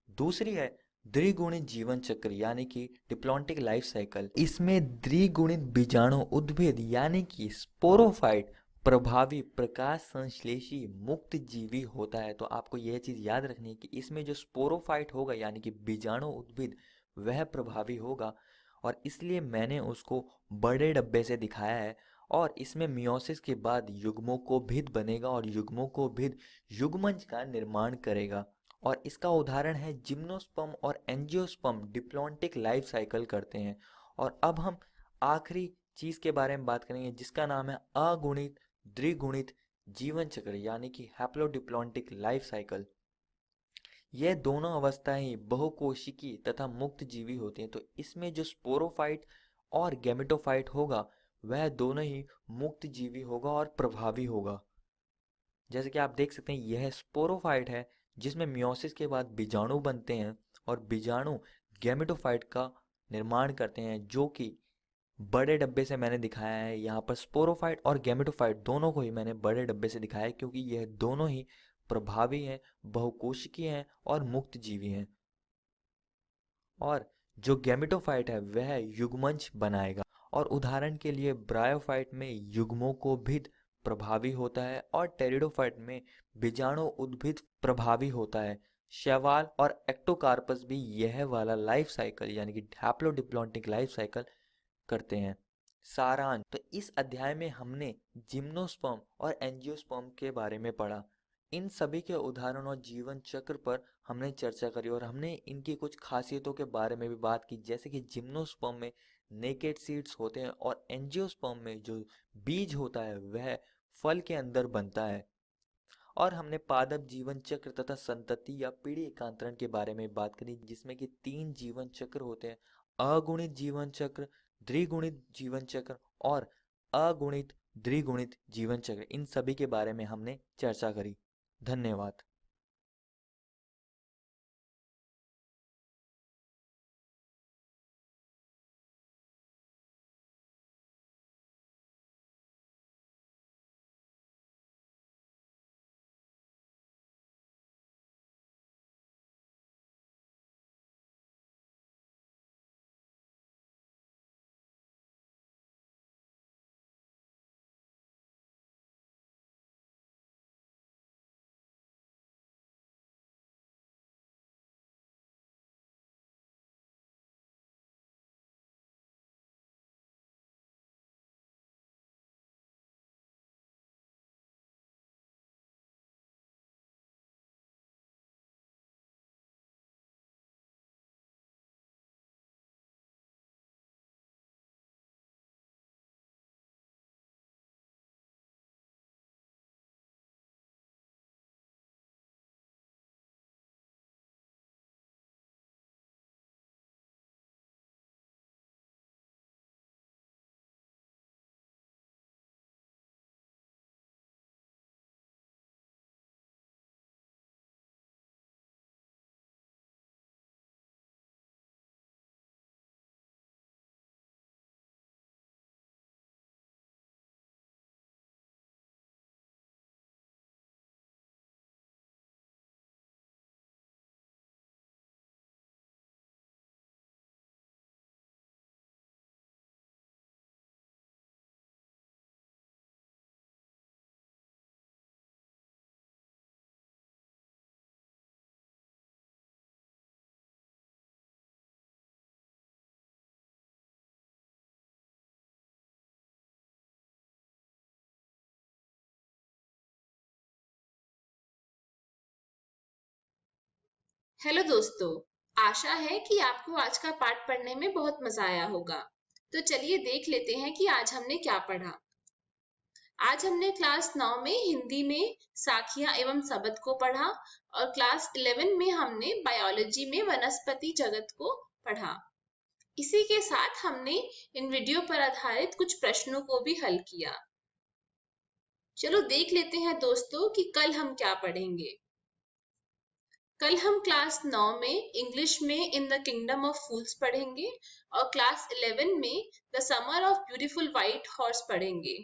दूसरी है द्विगुणित जीवन चक्र यानी कि डिप्लॉन्टिक लाइफ साइकिल। इसमें द्विगुणित बीजाणु उद्भिद यानी कि स्पोरोफाइट प्रभावी प्रकाश संश्लेषी मुक्त जीवी होता है। तो आपको यह चीज याद रखनी है कि इसमें जो स्पोरोफाइट होगा यानी कि बीजाणु उद्भिद वह प्रभावी होगा और इसलिए मैंने उसको बड़े डब्बे से दिखाया है। और इसमें मियोसिस के बाद युग्मोकोभिद बनेगा और युग्मोकोभिद युग्मज का निर्माण करेगा। और इसका उदाहरण है जिम्नोस्पर्म और एंजियोस्पर्म डिप्लॉन्टिक लाइफ साइकिल करते हैं। और अब हम आखिरी चीज के बारे में बात करेंगे जिसका नाम है अगुणित द्विगुणित जीवन चक्र यानी कि हैप्लोडिप्लॉन्टिक लाइफ साइकिल। यह दोनों अवस्थाएं ही बहुकोशिकीय तथा मुक्त जीवी होती हैं। तो इसमें जो स्पोरोफाइट और गैमेटोफाइट होगा वह दोनों ही मुक्त जीवी होगा और प्रभावी होगा। जैसे कि आप देख सकते हैं यह स्पोरोफाइट है जिसमें मियोसिस के बाद बीजाणु बनते हैं और बीजाणु गैमेटोफाइट का निर्माण करते हैं जो कि बड़े डब्बे से मैंने दिखाया है। यहाँ पर स्पोरोफाइट और गैमेटोफाइट दोनों को ही मैंने बड़े डब्बे से दिखाया है क्योंकि यह दोनों ही प्रभावी हैं, बहुकोशिकीय हैं और मुक्त जीवी हैं। और जो गैमेटोफाइट है वह युग्मज बनाएगा। और उदाहरण के लिए ब्रायोफाइट में युग्मों को भी प्रभावी होता है और टेरिडोफाइट में बीजाणु उद्भिद प्रभावी होता है। शैवाल और एक्टोकार्पस भी यह वाला लाइफ साइकिल यानी कि हैप्लोडिप्लॉन्टिक लाइफ साइकिल करते हैं। सारांश, तो इस अध्याय में हमने जिम्नोस्पर्म और एंजियोस्पर्म के बारे में पढ़ा। इन सभी के उदाहरण और जीवन चक्र पर हमने चर्चा करी और हमने इनकी कुछ खासियतों के बारे में भी बात की, जैसे कि जिम्नोस्पर्म में नेकेड सीड्स होते हैं और एंजियोस्पर्म में जो बीज होता है वह फल के अंदर बनता है। और हमने पादप जीवन चक्र तथा संतति या पीढ़ी एकांतरण के बारे में बात करी जिसमें कि 3 जीवन चक्र होते हैं: अगुणित जीवन चक्र, द्विगुणित जीवन चक्र और अगुणित द्विगुणित जीवन चक्र। इन सभी के बारे में हमने चर्चा करी। धन्यवाद। हेलो दोस्तों, आशा है कि आपको आज का पाठ पढ़ने में बहुत मजा आया होगा। तो चलिए देख लेते हैं कि आज हमने क्या पढ़ा। आज हमने क्लास 9 में हिंदी में साखियां एवं शब्द को पढ़ा और क्लास 11 में हमने बायोलॉजी में वनस्पति जगत को पढ़ा। इसी के साथ हमने इन वीडियो पर आधारित कुछ प्रश्नों को भी हल किया। चलो देख लेते हैं दोस्तों कि कल हम क्या पढ़ेंगे। कल हम क्लास 9 में इंग्लिश में इन द किंगडम ऑफ फूल्स पढ़ेंगे और क्लास 11 में the summer of beautiful white horse पढ़ेंगे।